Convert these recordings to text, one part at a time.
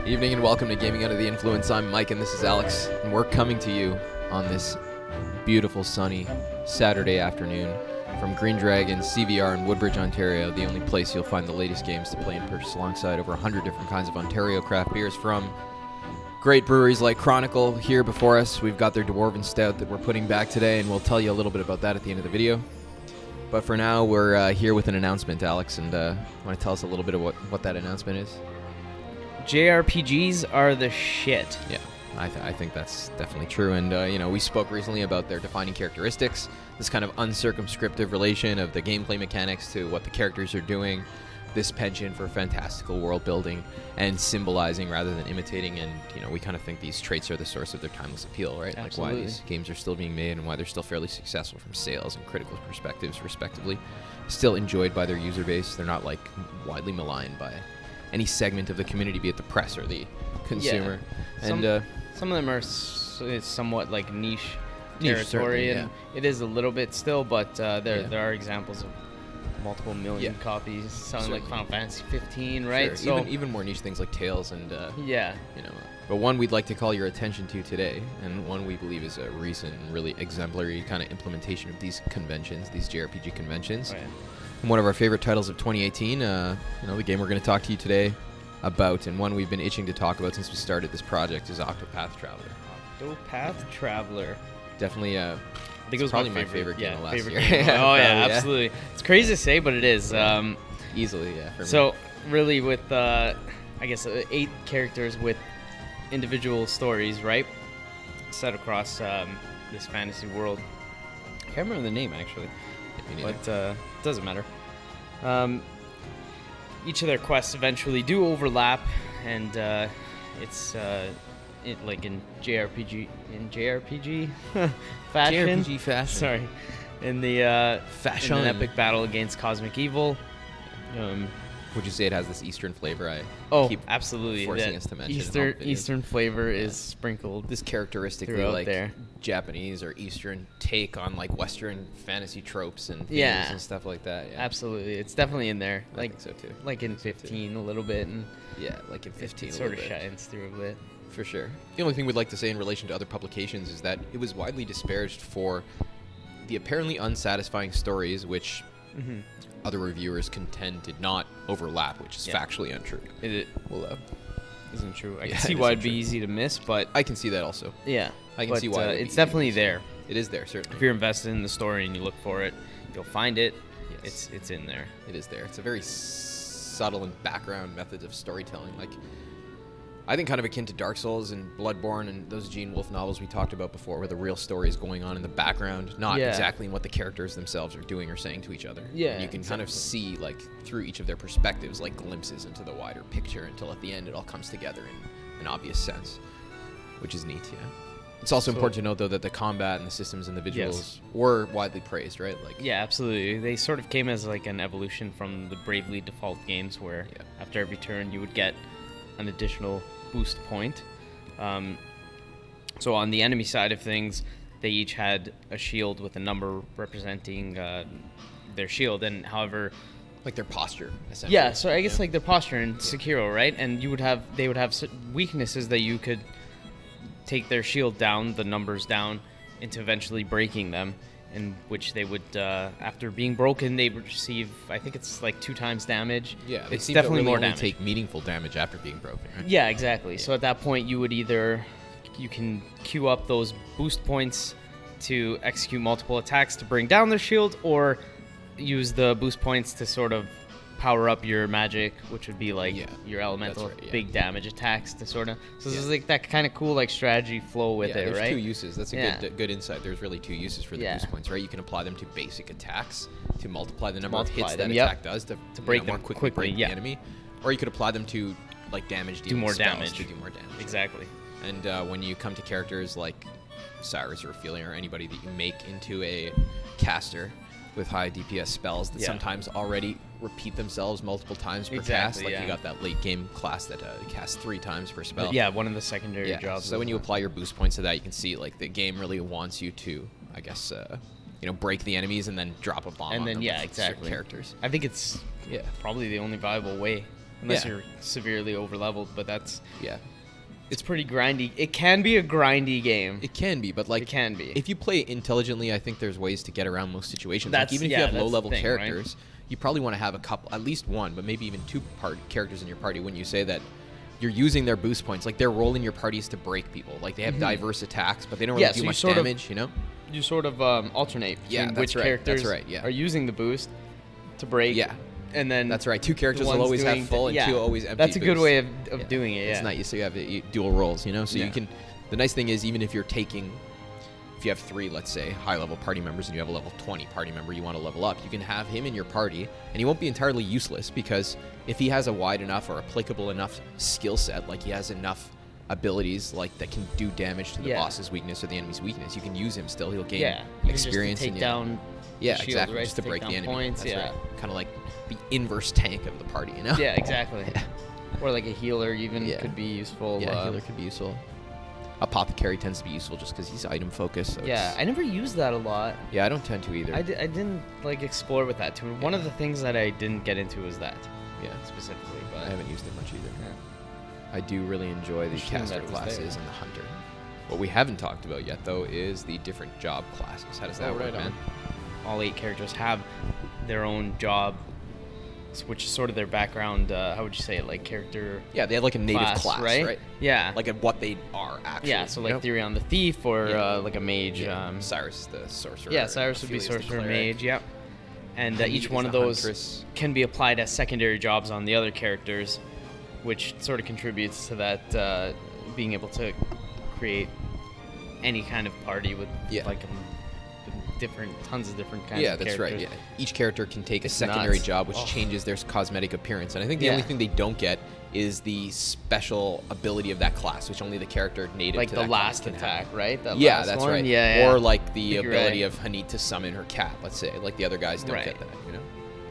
Evening and welcome to Gaming Under the Influence. I'm Mike and this is Alex, and we're coming to you on this beautiful sunny Saturday afternoon from Green Dragon CVR in Woodbridge, Ontario, the only place you'll find the latest games to play and purchase alongside over 100 different kinds of Ontario craft beers from great breweries like Chronicle. Here before us, we've got their Dwarven Stout that we're putting back today, and we'll tell you a little bit about that at the end of the video. But for now, we're here with an announcement, Alex, and want to tell us a little bit of what that announcement is? JRPGs are the shit. Yeah, I think that's definitely true. And, we spoke recently about their defining characteristics, this kind of uncircumscriptive relation of the gameplay mechanics to what the characters are doing, this penchant for fantastical world building and symbolizing rather than imitating. And, we kind of think these traits are the source of their timeless appeal, right? Absolutely. Like why these games are still being made and why they're still fairly successful from sales and critical perspectives, respectively. Still enjoyed by their user base. They're not, widely maligned by any segment of the community, be it the press or the consumer. Yeah. Some of them are somewhat like niche territory, and it is a little bit still, but there are examples of multiple million copies selling like Final Fantasy 15, right? Sure. So even more niche things like Tales and yeah. But one we'd like to call your attention to today, and one we believe is a recent and really exemplary kind of implementation of these conventions, these JRPG conventions. Right. And one of our favorite titles of 2018, the game we're going to talk to you today about, and one we've been itching to talk about since we started this project, is Octopath Traveler. Octopath Traveler. Definitely, I think it was probably my favorite game of last year. Absolutely. It's crazy to say, but it is. Easily, yeah. For me. So, really, with, 8 characters with individual stories, right? Set across this fantasy world. I can't remember the name, actually. But it doesn't matter. Each of their quests eventually do overlap, and it's like in JRPG fashion. JRPG fashion. Sorry, in the fashion, in an epic battle against cosmic evil. Would you say it has this Eastern flavor? Keep absolutely. Forcing us to mention Eastern flavor is sprinkled. This characteristically there. Japanese or Eastern take on Western fantasy tropes and themes and stuff like that. Yeah. Absolutely, it's definitely in there. I think so too. Like in 15 a little bit, and like in 15 it a sort little of bit. shines through a bit. For sure. The only thing we'd like to say in relation to other publications is that it was widely disparaged for the apparently unsatisfying stories, which other reviewers contend did not overlap, which is factually untrue. It isn't true. I can Yeah, see it why isn't it'd be true. easy to miss, but I can see that also. yeah, I can see why it would it's be definitely easy to there. It is there, certainly. If you're invested in the story and you look for it, you'll find it. Yes. It's in there. It is there. It's a very subtle and background methods of storytelling. I think kind of akin to Dark Souls and Bloodborne and those Gene Wolfe novels we talked about before, where the real story is going on in the background, not exactly in what the characters themselves are doing or saying to each other. Yeah, and you can kind of see, through each of their perspectives, glimpses into the wider picture until at the end it all comes together in an obvious sense, which is neat, yeah. It's also important to note, though, that the combat and the systems and the visuals were widely praised, right? Yeah, absolutely. They sort of came as an evolution from the Bravely Default games, where after every turn you would get an additional boost point. So on the enemy side of things, they each had a shield with a number representing their shield, and however, their posture, essentially. Yeah, so I guess their posture in Sekiro, right? And they would have weaknesses that you could take their shield down, the numbers down, into eventually breaking them, in which they would, after being broken, they would receive, I think it's 2 times damage. Yeah, it's definitely more damage. Take meaningful damage after being broken, right? Yeah, exactly. Yeah. So at that point, you can queue up those boost points to execute multiple attacks to bring down their shield, or use the boost points to sort of power up your magic, which would be your elemental big damage attacks to sort of. So this is that kind of cool strategy flow with it, there's right? 2 uses. That's a good insight. There's really 2 uses for the boost points, right? You can apply them to basic attacks to multiply the number of hits that attack does to break them more quickly break the enemy, or you could apply them to damage dealing do more spells damage. To do more damage. Exactly. And when you come to characters like Cyrus or Ophelia or anybody that you make into a caster with high DPS spells that sometimes already repeat themselves multiple times per cast. You got that late game class that casts 3 times per spell. Yeah, one of the secondary jobs. So when you apply your boost points to that, you can see the game really wants you to, I guess, break the enemies and then drop a bomb on them with certain characters. I think it's probably the only viable way unless you're severely overleveled. But that's Yeah. it's pretty grindy. It can be a grindy game. It can be, but like It can be. if you play it intelligently, I think there's ways to get around most situations. Like That's- even if yeah, you have that's the low-level thing, characters, you probably want to have a couple, at least one, but maybe even two characters in your party. When you say that you're using their boost points, like their role in your parties to break people. Like they have diverse attacks, but they don't really do much damage. You know. You sort of alternate Yeah, between that's which right. characters That's right, yeah. are using the boost to break. Yeah. And then That's right. Two characters will one's always have doing full and yeah. two always empty. That's a good boosts. way of doing it. Yeah. It's nice. So you have dual roles, you know? So Yeah. you can, the nice thing is even if you're taking, if you have 3, let's say, high-level party members and you have a level 20 party member you want to level up, you can have him in your party and he won't be entirely useless because if he has a wide enough or applicable enough skill set, like he has enough abilities like that can do damage to the boss's weakness or the enemy's weakness, you can use him still. He'll gain experience to take and down yeah, shield, exactly, right? just to Take break down the enemy. points, That's yeah. right. Kind of like the inverse tank of the party, you know? Yeah, exactly. Or like a healer even could be useful. Yeah, healer could be useful. Apothecary tends to be useful just because he's item focused. So I never used that a lot. Yeah, I don't tend to either. I didn't like explore with that too. One of the things that I didn't get into was that. Yeah, specifically, but I haven't used it much either. Yeah. I do really enjoy the Interesting caster that it was classes there. and the hunter. What we haven't talked about yet, though, is the different job classes. How does that work, man? All 8 characters have their own job, which is sort of their background. How would you say it? Like character. Yeah, they have like a native class, right? Yeah. Like at what they are actually. Yeah. So like you know? Theory on the thief, or like a mage. Yeah. Cyrus is the sorcerer. Yeah, Cyrus would be Ophelia's the sorcerer, cleric. mage. Yep. And Henny each is one of the those huntress. can be applied as secondary jobs on the other characters, which sort of contributes to that being able to create any kind of party with like tons of different kinds of characters. Yeah, that's right. Yeah, each character can take It's a secondary nuts. job, which changes their cosmetic appearance. And I think the only thing they don't get is the special ability of that class, which only the character native Like to the that last class can attack, have. right? That Yeah, last that's one? right. Yeah. Or like the You're ability right. of Hanit to summon her cat, let's say. Like the other guys don't Right. get that, you know?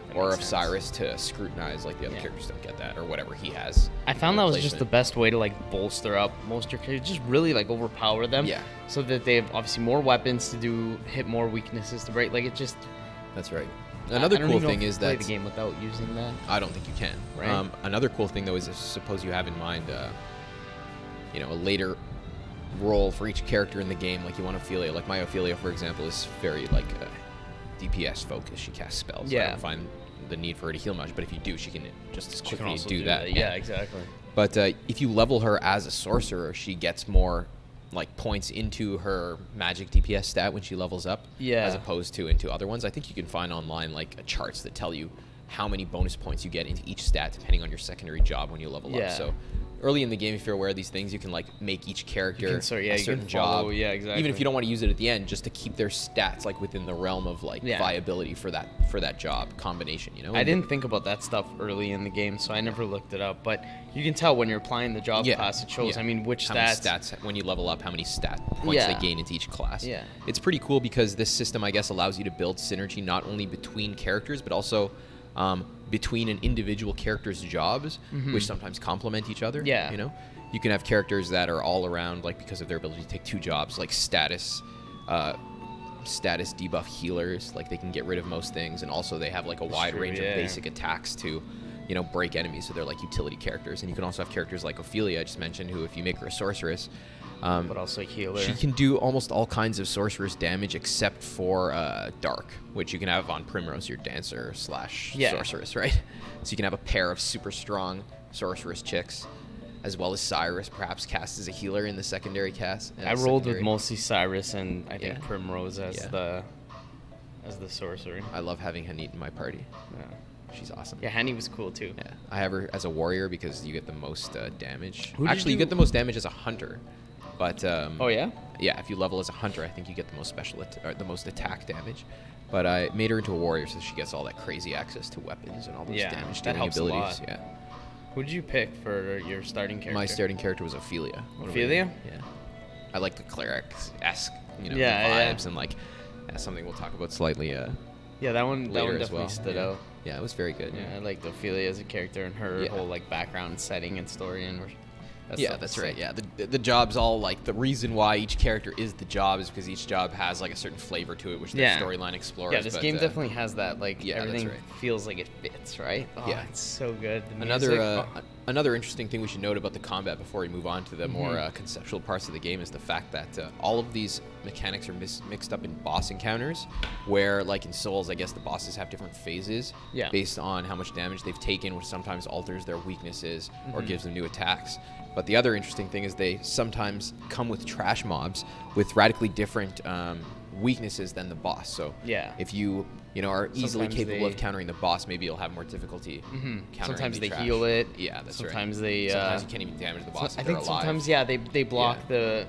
That Or makes of sense. Cyrus to scrutinize, like the other characters don't get that, or whatever he has. I found that was just the replacement. best way to like bolster up most of your characters, just really like overpower them. Yeah. So that they have obviously more weapons to hit more weaknesses to break. Like it just. That's right. I Another don't cool even know thing if you is play that the game without using that. I don't think you can. Right. Another cool thing though is suppose you have in mind, you know, a later role for each character in the game. Like you want Ophelia. Like my Ophelia, for example, is very like DPS focused. She casts spells. So I don't find the need for her to heal much. But if you do, she can just as She can quickly also do that. Yeah, exactly. But if you level her as a sorcerer, she gets more like points into her magic DPS stat when she levels up, as opposed to into other ones. I think you can find online like charts that tell you how many bonus points you get into each stat depending on your secondary job when you level up. So early in the game, if you're aware of these things, you can like make each character a certain job. Yeah, exactly. Even if you don't want to use it at the end, just to keep their stats like within the realm of like viability for that job combination. You know, I didn't think about that stuff early in the game, so I never looked it up. But you can tell when you're applying the job class, it shows. I mean, which how many stats when you level up, how many stat points they gain into each class. Yeah. It's pretty cool because this system, I guess, allows you to build synergy not only between characters but also between an individual character's jobs, which sometimes complement each other. Yeah. You know, you can have characters that are all around, like because of their ability to take 2 jobs, like status debuff healers. Like they can get rid of most things, and also they have like a wide range of basic attacks to, you know, break enemies. So they're like utility characters. And you can also have characters like Ophelia, I just mentioned, who if you make her a sorceress, but also a healer. she can do almost all kinds of sorceress damage except for dark, which you can have on Primrose, your dancer / sorceress, right? So you can have a pair of super strong sorceress chicks, as well as Cyrus, perhaps cast as a healer in the secondary cast. I rolled with mostly Cyrus and I think Primrose as Yeah. the sorcerer. I love having Hanit in my party. Yeah. She's awesome. Yeah, Henny was cool too. Yeah, I have her as a warrior because you get the most damage. Who did Actually, you you- get the most damage as a hunter. But Oh yeah? yeah, if you level as a hunter, I think you get the most or the most attack damage. But I made her into a warrior, so she gets all that crazy access to weapons and all those damage that dealing helps abilities. a lot. Yeah, Who did you pick for your starting character? my starting character was Ophelia. Ophelia? Yeah, I like the cleric-esque, you know, Yeah, vibes and like something we'll talk about slightly. Yeah, that one later as definitely well. stood Yeah. out. Yeah, it was very good. Yeah, I liked Ophelia as a character and her Yeah. whole like background setting and story and That's right. Yeah, the jobs all like the reason why each character is the job is because each job has like a certain flavor to it, which the storyline explores. Yeah, this game definitely has that. Like everything that's right. feels like it fits, right? Oh, Yeah, it's so good. The another interesting thing we should note about the combat before we move on to the more conceptual parts of the game is the fact that all of these mechanics are mixed up in boss encounters, where like in Souls, I guess the bosses have different phases based on how much damage they've taken, which sometimes alters their weaknesses or gives them new attacks. But the other interesting thing is they sometimes come with trash mobs with radically different weaknesses than the boss. So if you are easily capable of countering the boss, maybe you'll have more difficulty countering Sometimes the they trash. heal it. Yeah, that's sometimes right. They sometimes you can't even damage the boss. I if think they're alive. sometimes they block the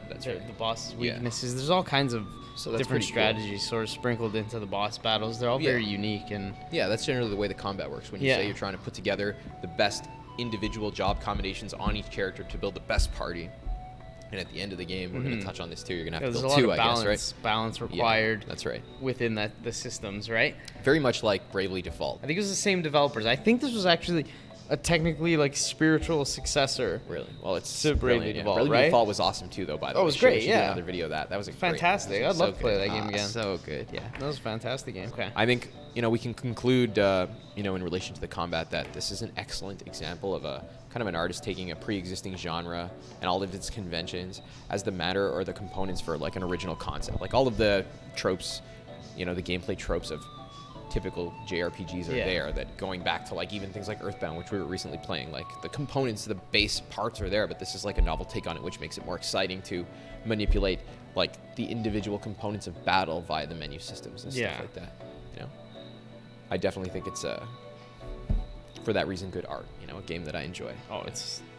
boss's Yeah. weaknesses. There's all kinds of different pretty strategies sort of sprinkled into the boss battles. They're all very unique and that's generally the way the combat works. When you say you're trying to put together the best individual job combinations on each character to build the best party. And at the end of the game, we're going to touch on this too. You're going to have to build two, I guess, right? Balance required. Yeah, that's right. Within the systems, right? Very much like Bravely Default. I think it was the same developers. I think this was actually a technically like spiritual successor. Really? Well, it's to Bravely Default, right? Bravely Default was awesome too, though. By the way, it was great. We should do another video of that. That was fantastic. I'd love to play that game again. So good. Yeah. That was a fantastic game. Okay. I think we can conclude in relation to the combat that this is an excellent example of a kind of an artist taking a pre-existing genre and all of its conventions as the matter or the components for like an original concept. Like all of the tropes, the gameplay tropes of typical JRPGs are there, that going back to like even things like Earthbound, which we were recently playing, like the components, the base parts are there, but this is like a novel take on it, which makes it more exciting to manipulate like the individual components of battle via the menu systems and stuff like that. I definitely think it's for that reason good art, a game that I enjoy.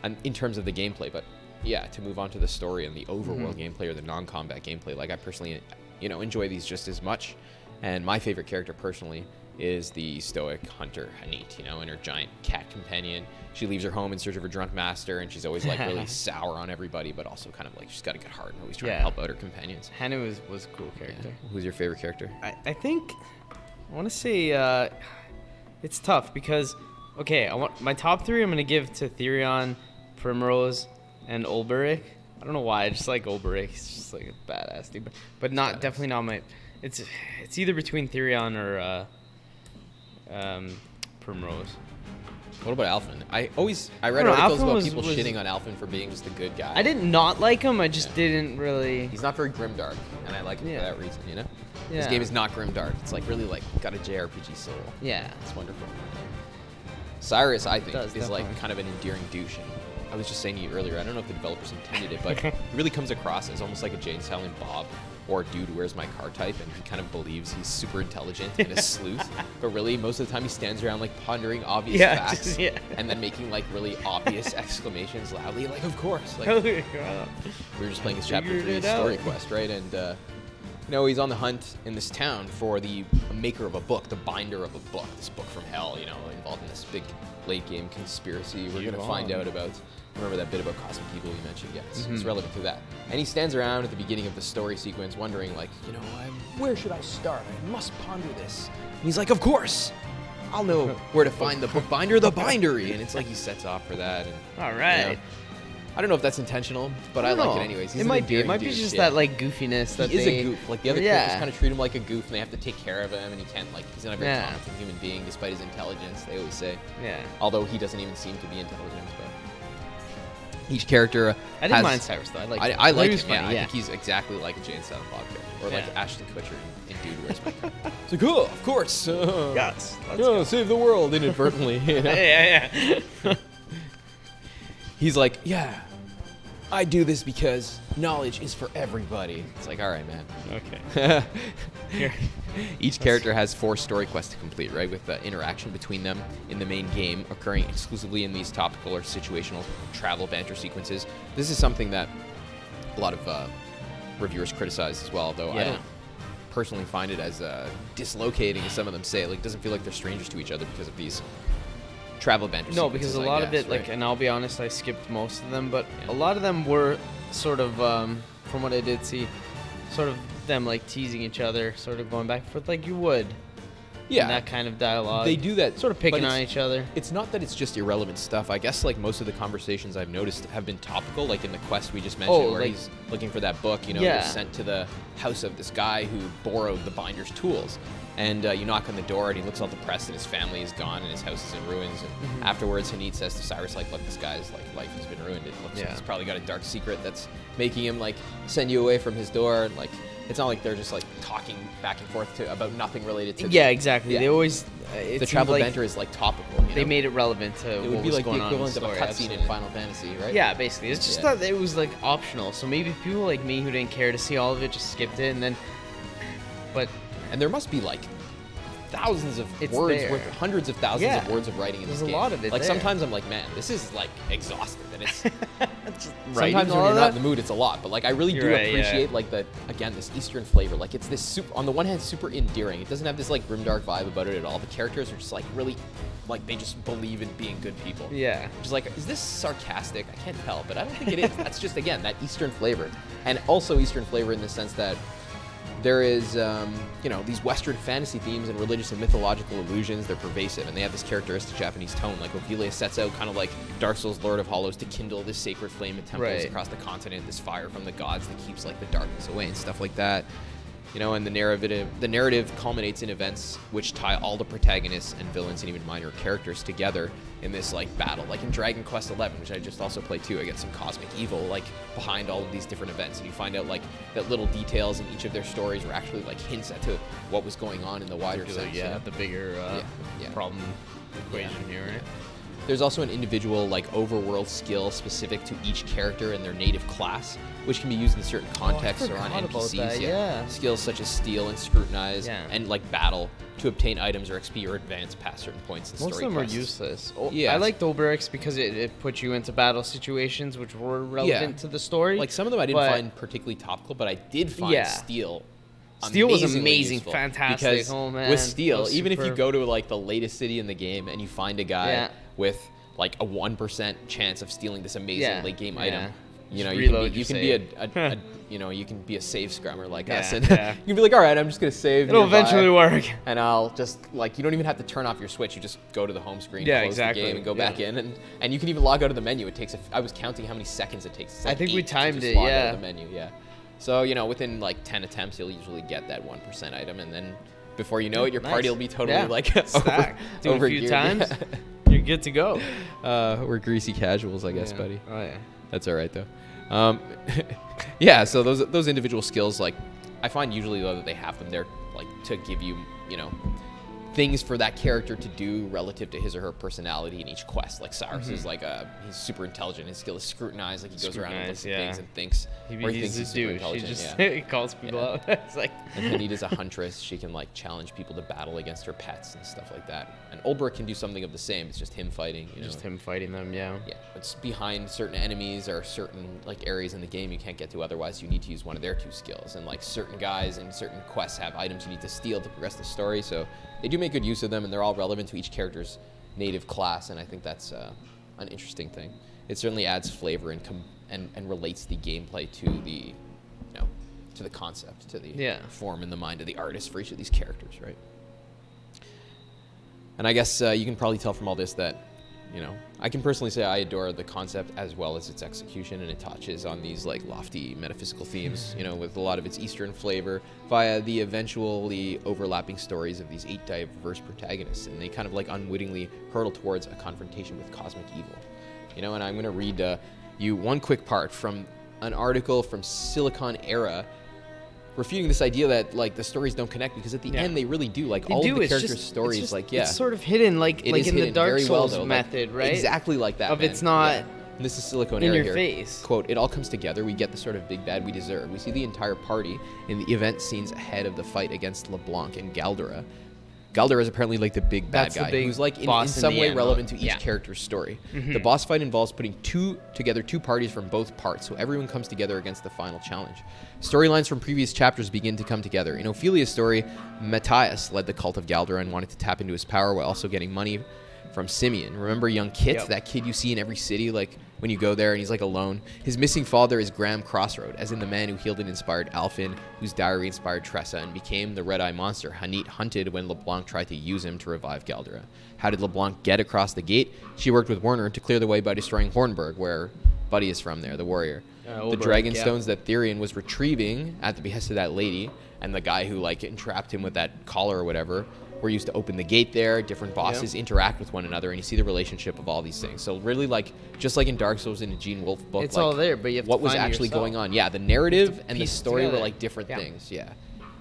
And in terms of the gameplay, but to move on to the story and the overworld gameplay or the non-combat gameplay, like I personally enjoy these just as much. And my favorite character personally is the stoic hunter Hanit, and her giant cat companion. She leaves her home in search of her drunk master, and she's always like really sour on everybody, but also kind of like she's got a good heart and always trying to help out her companions. Hannah was a cool character. Who's your favorite character? I think I want to say it's tough because I want my top three. I'm gonna give to Therion, Primrose, and Ulberich. I don't know why. I just like Ulberich. He's just like a badass dude, but definitely not my. It's either between Therion or Primrose. What about Alphen? I read articles about people shitting on Alphen for being just a good guy. I did not like him. I just didn't really. He's not very grimdark, and I like him for that reason. This game is not grimdark. It's like really like got a JRPG soul. Yeah, it's wonderful. Cyrus, I think, is definitely. like kind of an endearing douche. I was just saying to you earlier, I don't know if the developers intended it, but he really comes across as almost like a Jane Silent Bob or dude where's my car type, and he kind of believes he's super intelligent and a sleuth, but really most of the time he stands around like pondering obvious facts and then making like really obvious exclamations loudly, like of course. Like, we were just playing this chapter 3 story quest, right? And he's on the hunt in this town for the maker of a book, the binder of a book, this book from hell, involved in this big late game conspiracy. We're going to find out about, remember that bit about cosmic evil you mentioned? Yeah, it's relevant to that. And he stands around at the beginning of the story sequence wondering like, where should I start? I must ponder this. And he's like, of course, I'll know where to find the book binder, the bindery. And it's like he sets off for that. And, all right. I don't know if that's intentional, but I like it anyways. It might be just that like goofiness that he is a goof. Like the other characters kind of treat him like a goof, and they have to take care of him, and he can't he's not a very talented human being despite his intelligence. They always say. Yeah. Although he doesn't even seem to be intelligent, but each character. I didn't mind Cyrus though. I like him. I think he's exactly like a Jane Silent Bob character, or like Ashton Kutcher in Dude Where's My Car. It's like, oh, of course. Yes. Let's save the world inadvertently. Yeah. He's like, I do this because knowledge is for everybody. It's like, all right, man. Okay. Each character has 4 story quests to complete, right? With the interaction between them in the main game occurring exclusively in these topical or situational travel banter sequences. This is something that a lot of reviewers criticize as well, though I don't personally find it as dislocating as some of them say. Like, it doesn't feel like they're strangers to each other because of these travel banter sequences. No, because a lot of it, like, and I'll be honest, I skipped most of them, but a lot of them were sort of, from what I did see, sort of them like teasing each other, sort of going back and forth like you would Yeah. and that kind of dialogue. They do that, sort of picking but on each other. It's not that it's just irrelevant stuff. I guess like most of the conversations I've noticed have been topical, like in the quest we just mentioned, where he's looking for that book. You know, you're sent to the house of this guy who borrowed the binder's tools. And you knock on the door, and he looks all depressed, and his family is gone, and his house is in ruins. And afterwards, Hanit says to Cyrus, like, look, this guy's like life has been ruined. It looks like he's probably got a dark secret that's making him like send you away from his door. And like, it's not like they're just like talking back and forth about nothing related to. Exactly. Yeah. They always the travel banter is like topical. You know? They made it relevant to it what would be was like going the on in the equivalent of a story. cutscene in Final Fantasy, right? Yeah, basically. It's just that it was like optional. So maybe people like me who didn't care to see all of it just skipped it, and then. And there must be like thousands of words, hundreds of thousands of words of writing in this game. There's a lot of it. Like sometimes I'm like, man, this is like exhausting, and it's sometimes when you're not in the mood, it's a lot. But like, I really do appreciate like this Eastern flavor. Like, it's this super, on the one hand, super endearing. It doesn't have this like grimdark vibe about it at all. The characters are just like really, like they just believe in being good people. Yeah. Just like, is this sarcastic? I can't tell, but I don't think it is. That's just again that Eastern flavor, and also Eastern flavor in the sense that. There is, these Western fantasy themes and religious and mythological illusions. They're pervasive, and they have this characteristic Japanese tone. Like, Ophelia sets out kind of like Dark Souls Lord of Hollows to kindle this sacred flame in temples across the continent, this fire from the gods that keeps like the darkness away and stuff like that. You know, and the narrative culminates in events which tie all the protagonists and villains and even minor characters together in this like battle. Like in Dragon Quest XI, which I just also played too, I get some cosmic evil like behind all of these different events, and you find out like that little details in each of their stories were actually like hints at to what was going on in the wider sense. The bigger problem equation here, right? There's also an individual like overworld skill specific to each character and their native class, which can be used in certain contexts or on NPCs. Skills such as steal and scrutinize and like battle to obtain items or XP or advance past certain points in story quests. Most of them quests. are useless. I liked Oberix because it put you into battle situations which were relevant to the story. Like some of them I didn't find particularly topical, but I did find steal. Steel was amazing, fantastic. Because with Steel, even if you go to like the latest city in the game and you find a guy with like a 1% chance of stealing this amazing late game item, you know, you can be a save scrummer like us, and you can be like, all right, I'm just gonna save. It'll eventually work, and I'll just like you don't even have to turn off your switch. You just go to the home screen, close the game, and go back in, and you can even log out of the menu. It takes I was counting how many seconds it takes. It's like I think we timed it. Log out of the menu, So, you know, within like 10 attempts, you'll usually get that 1% item, and then before you know it, your party will be totally like stacked. Do it a few times, you're good to go. We're greasy casuals, I guess, buddy. Oh yeah, that's all right though. So those individual skills, like I find usually though that they have them there like to give you, you know, things for that character to do relative to his or her personality in each quest. Like Cyrus is like he's super intelligent. His skill is scrutinized. Like he goes around and looks at things and thinks, or he thinks he's super intelligent. He calls people out. It's like. And Hanita's a huntress. She can like challenge people to battle against her pets and stuff like that. And Ulbrich can do something of the same. It's just him fighting. You know? Just him fighting them. Yeah. It's behind certain enemies or certain like areas in the game you can't get to otherwise. You need to use one of their two skills. And like certain guys and certain quests have items you need to steal to progress the story. So they do make good use of them, and they're all relevant to each character's native class, and I think that's an interesting thing. It certainly adds flavor and relates the gameplay to the, to the concept, to the form in the mind of the artist for each of these characters, right? And I guess you can probably tell from all this that, I can personally say I adore the concept as well as its execution, and it touches on these like lofty metaphysical themes, with a lot of its Eastern flavor via the eventually overlapping stories of these 8 diverse protagonists, and they kind of like unwittingly hurtle towards a confrontation with cosmic evil, and I'm going to read you one quick part from an article from Silicon Era refuting this idea that like the stories don't connect, because at the end they really do. Like all of the characters' stories, it's sort of hidden, like in the Dark Souls method, right? Exactly like that. It's not. And this is Silicon in Era your here. Face. Quote, "It all comes together. We get the sort of big bad we deserve. We see the entire party in the event scenes ahead of the fight against LeBlanc and Galdera. Galdera is apparently like the big bad guy who's like in some way relevant to each character's story. The boss fight involves putting together two parties from both parts, so everyone comes together against the final challenge. Storylines from previous chapters begin to come together. In Ophelia's story, Matthias led the cult of Galdera and wanted to tap into his power while also getting money from Simeon. Remember young Kit, Yep. that kid you see in every city, like when you go there and he's like alone. His missing father is Graham Crossroad, as in the man who healed and inspired Alfin, whose diary inspired Tressa and became the Red Eye monster Hanit hunted when LeBlanc tried to use him to revive Galdera. How did LeBlanc get across the gate? She worked with Werner to clear the way by destroying Hornburg, where Buddy is from there, the warrior. The Oberg, dragon yeah. stones that Therion was retrieving at the behest of that lady, and the guy who like entrapped him with that collar or whatever, were used to open the gate there. Different bosses interact with one another, and you see the relationship of all these things. So really, like, just like in Dark Souls in the Gene Wolfe book, It's like, all there, but you have to what was find it actually yourself. going on. Yeah, the narrative and the piece it story were together. like different Yeah. things. Yeah.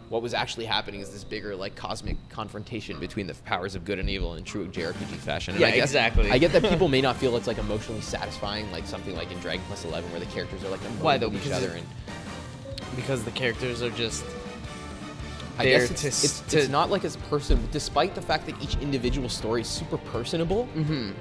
What was actually happening is this bigger, like, cosmic confrontation between the powers of good and evil in true JRPG fashion. And Yeah, I guess, exactly. I get that people may not feel it's like emotionally satisfying, like something like in Dragon Quest 11, where the characters are like Why, though? with each Because other. And Because the characters are just I there guess to it's not like as person, despite the fact that each individual story is super personable.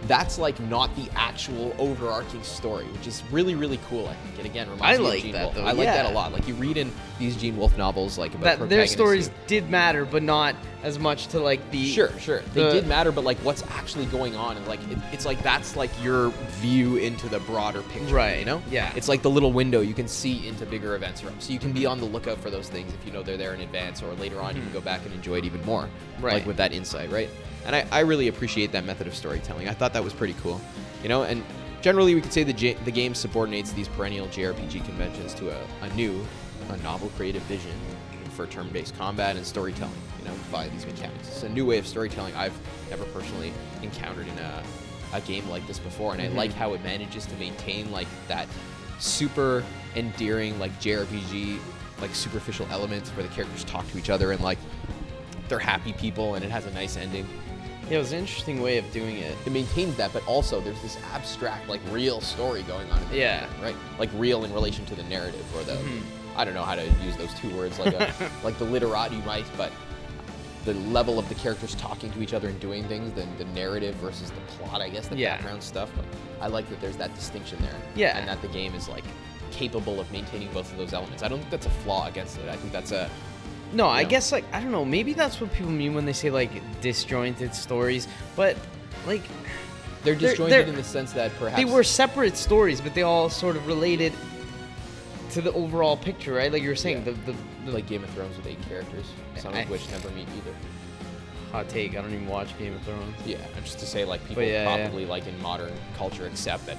That's like not the actual overarching story, which is really, really cool. I think. And again, reminds I me like of Gene that, Wolfe. though, I like that yeah. a lot. Like you read in these Gene Wolfe novels, like about that their protagonists stories who- did matter, but not as much to like the Sure. They the- did matter, but like what's actually going on, and like it's like that's like your view into the broader picture, Right, You know, yeah. It's like the little window you can see into bigger events, so you can be on the lookout for those things if you know they're there in advance, or later on you can go back and enjoy it even more, Right. Like with that insight, right? And I really appreciate that method of storytelling. I thought that was pretty cool, And generally we could say the game subordinates these perennial JRPG conventions to a novel creative vision for turn-based combat and storytelling, via these mechanics. It's a new way of storytelling I've never personally encountered in a game like this before, and I like how it manages to maintain like that super endearing like JRPG like superficial elements where the characters talk to each other and like they're happy people, and it has a nice ending. Yeah, it was an interesting way of doing it. It maintains that, but also there's this abstract like real story going on in the Yeah. game, right? Like real in relation to the narrative, or the I don't know how to use those two words, like like the literati, right? But the level of the characters talking to each other and doing things, the narrative versus the plot, I guess, the Yeah. background stuff. But I like that there's that distinction there. Yeah. And that the game is like capable of maintaining both of those elements. I don't think that's a flaw against it. I think that's a No, I know. guess like I don't know. Maybe that's what people mean when they say like disjointed stories, but like they're disjointed they're- in the sense that perhaps they were separate stories, but they all sort of related to the overall picture, right? Like you were saying, Yeah. the like Game of Thrones with 8 characters, some I- of which never meet either. hot take. I don't even watch Game of Thrones. Yeah, and just to say, like, people yeah. probably, like, in modern culture accept that,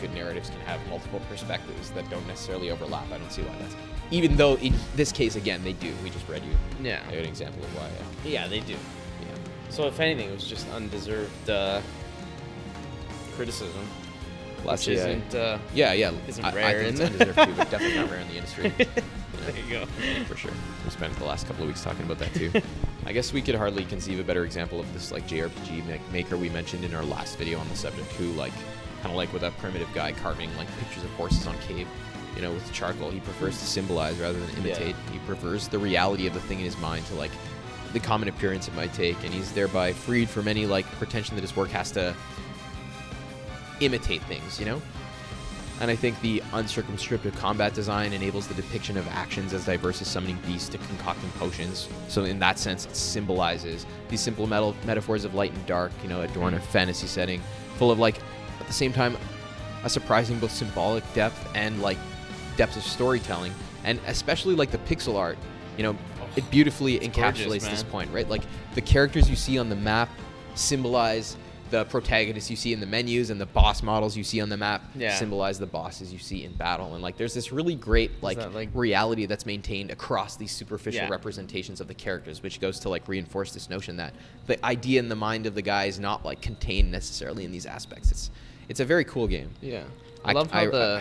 good narratives can have multiple perspectives that don't necessarily overlap. I don't see why that's... Even though, in this case, again, they do. We just read you Yeah. a good example of why, Yeah, they do. yeah. So if anything, it was just undeserved criticism, Last which year, isn't. Yeah. isn't I rare, think it's isn't it? undeserved too, but definitely not rare in the industry. There you go. For sure. We spent the last couple of weeks talking about that too. I guess we could hardly conceive a better example of this like JRPG maker we mentioned in our last video on the subject, who like kind of like with a primitive guy carving like pictures of horses on cave, with charcoal. He prefers to symbolize rather than imitate. He prefers the reality of the thing in his mind to like the common appearance it might take, and he's thereby freed from any like pretension that his work has to imitate things, And I think the uncircumscripted combat design enables the depiction of actions as diverse as summoning beasts to concocting potions. So in that sense, it symbolizes these simple metaphors of light and dark, adorn a fantasy setting, full of like, at the same time, a surprising both symbolic depth and like depth of storytelling, and especially like the pixel art, it beautifully encapsulates gorgeous, this man. point, right? Like the characters you see on the map symbolize the protagonists you see in the menus, and the boss models you see on the map symbolize the bosses you see in battle. And like there's this really great like reality that's maintained across these superficial representations of the characters, which goes to like reinforce this notion that the idea in the mind of the guy is not like contained necessarily in these aspects. It's a very cool game. Yeah, I love how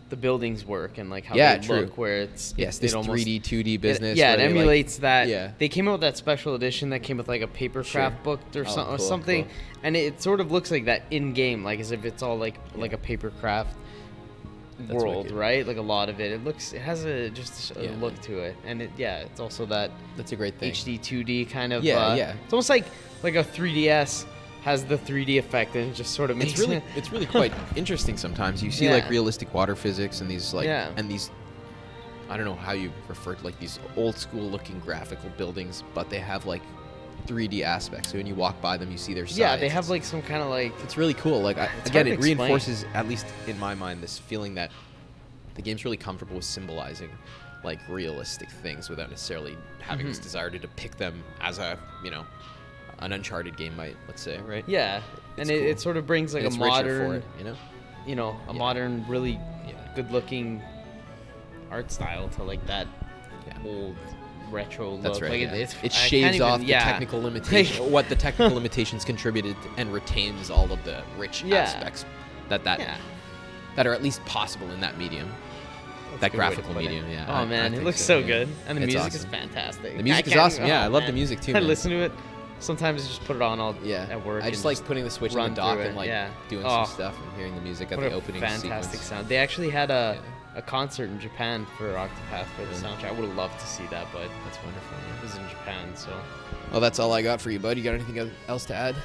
the buildings work and like how they look, where it's this almost, 3D 2D business. It where they, emulates that. Yeah. They came out with that special edition that came with like a papercraft book or something, cool. and it sort of looks like that in game, like as if it's all like a papercraft world, wicked. right? Like a lot of it. It has a look to it, and it's also that that's a great thing. HD 2D kind of. It's almost like a 3DS. Has the 3D effect, and it just sort of makes it's really quite interesting sometimes. You see like realistic water physics and these like and these, I don't know how you refer to like these old school looking graphical buildings, but they have like 3D aspect. So when you walk by them, you see their sides. Yeah, they have like some kind of like. It's really cool. Like again, it reinforces, at least in my mind, this feeling that the game's really comfortable with symbolizing like realistic things without necessarily having this desire to depict them as a, you know, an Uncharted game might, let's say, right? Yeah, It's and cool. it sort of brings like And a it's richer modern, for it, you know? a modern, really Yeah. good-looking art style to like that old retro That's look. right. Like Yeah. I It shaves can't off even- the technical limitation, what the technical limitations contributed, and retains all of the rich aspects that are at least possible in that medium. That a good way to graphical put it. medium, yeah. Oh I man, it think looks so, so yeah. good, and the It's music awesome. is fantastic. The music is can't awesome. even- Yeah, I oh, love the man. music too. I man. listen to it. Sometimes I just put it on all at work. I just and like putting the Switch in the run dock through and it, like yeah. doing Oh, some stuff and hearing the music at What the a opening fantastic sequence. sound. They actually had a concert in Japan for Octopath for the soundtrack. I would have loved to see that, but That's wonderful. it was in Japan, so Well, that's all I got for you, bud. You got anything else to add?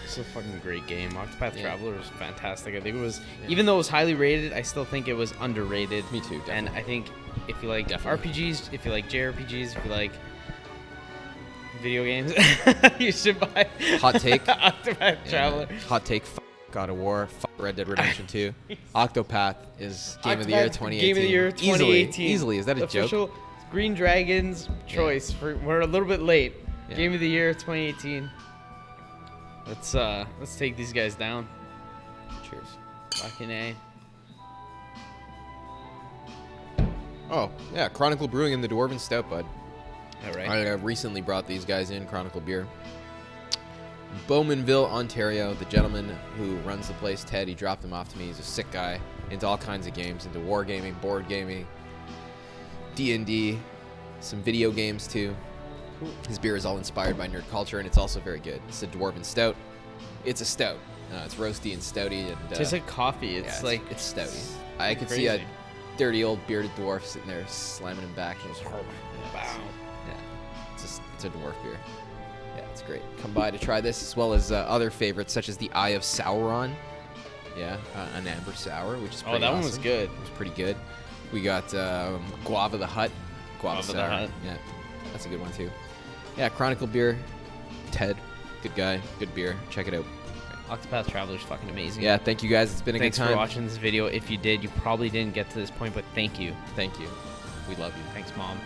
it's a fucking great game. Octopath Yeah. Traveler was fantastic. I think it was, even though it was highly rated, I still think it was underrated. Me too, definitely. And I think if you like RPGs, if you like JRPGs, if you like video games, you should buy Hot take. Octopath Traveler. Hot take. God of War. Red Dead Redemption 2. Octopath is Game of the Year 2018. Game of the Year 2018. Easily. Is that a Official joke? Green Dragon's choice. We're a little bit late. Yeah. Game of the Year 2018. Let's take these guys down. Cheers. Fucking A. Oh, yeah. Chronicle Brewing and the Dwarven Stout, bud. All right. I recently brought these guys in, Chronicle Beer. Bowmanville, Ontario. The gentleman who runs the place, Ted, he dropped them off to me. He's a sick guy, into all kinds of games, into wargaming, board gaming, D&D, some video games too. Cool. His beer is all inspired by nerd culture, and it's also very good. It's a Dwarven Stout. It's a stout. It's roasty and stouty. And, Tastes like coffee. It's like it's stouty. I could see a dirty old bearded dwarf sitting there slamming him back. And just, Wow. it's a dwarf beer. Yeah, it's great. Come by to try this, as well as other favorites such as the Eye of Sauron. Yeah, an amber sour, which is pretty that one was awesome. good. It was pretty good. We got Guava the Hutt. Guava the sour. Hutt. Yeah, that's a good one too. Yeah, Chronicle Beer. Ted, good guy, good beer. Check it out. Octopath Traveler is fucking amazing. Yeah, thank you guys. It's been a Thanks good time. for watching this video. If you did, you probably didn't get to this point, but thank you. Thank you. We love you. Thanks, Mom.